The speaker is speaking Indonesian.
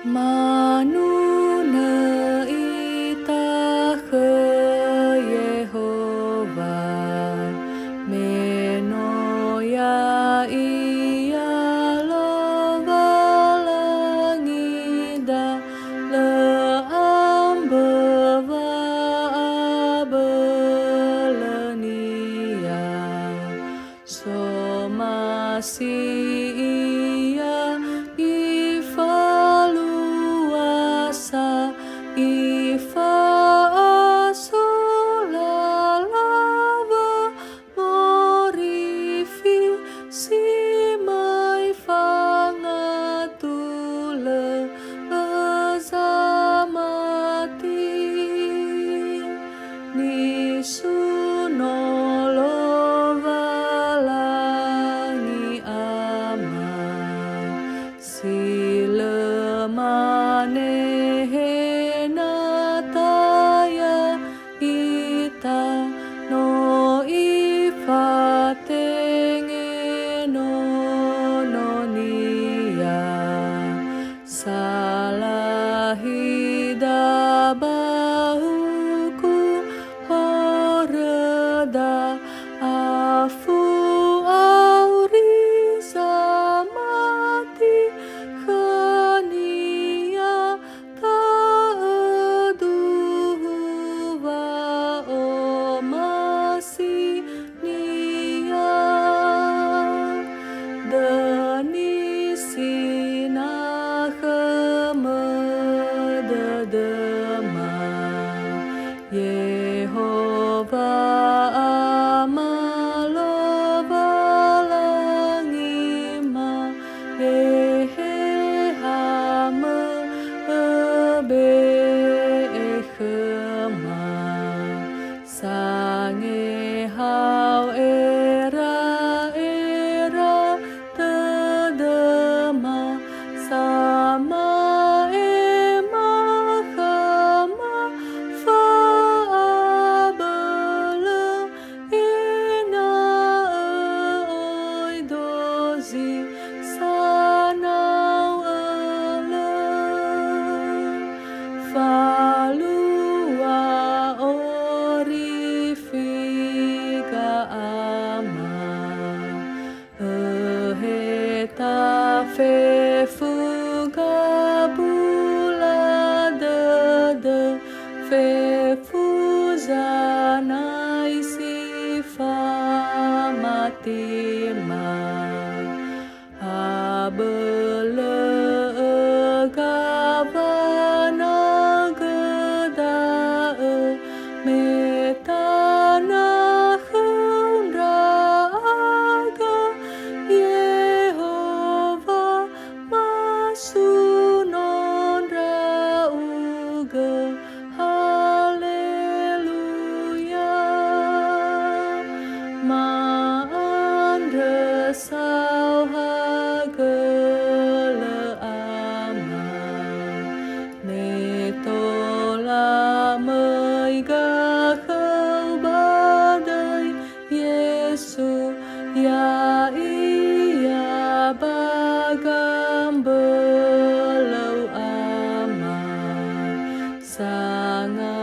Manuna ita ke Yehova, menoya ia lovalangida le ambeva abelenia, somasi ia ifaluasa ifa asolalava morifi simai fangatule azamati nisunolo valangi ama silemanehena ita no ifatenge no nia salahida bahuku horeda afu auriza mati khania taaduhuva o masinia denisina khemededema Yehova amalovanangima ehehame ebehema sange hau era tedema sama emahama faabele ena oidozi sanau ele falua orifiga ama eheta fefuga buladede fefuzanai sifamatima abele gavana gedae metana hundraga Yehova masunondra uge haleluya maandresau hagele ama netola meiga kau badai Yesu ya ia bagam belau ama sangat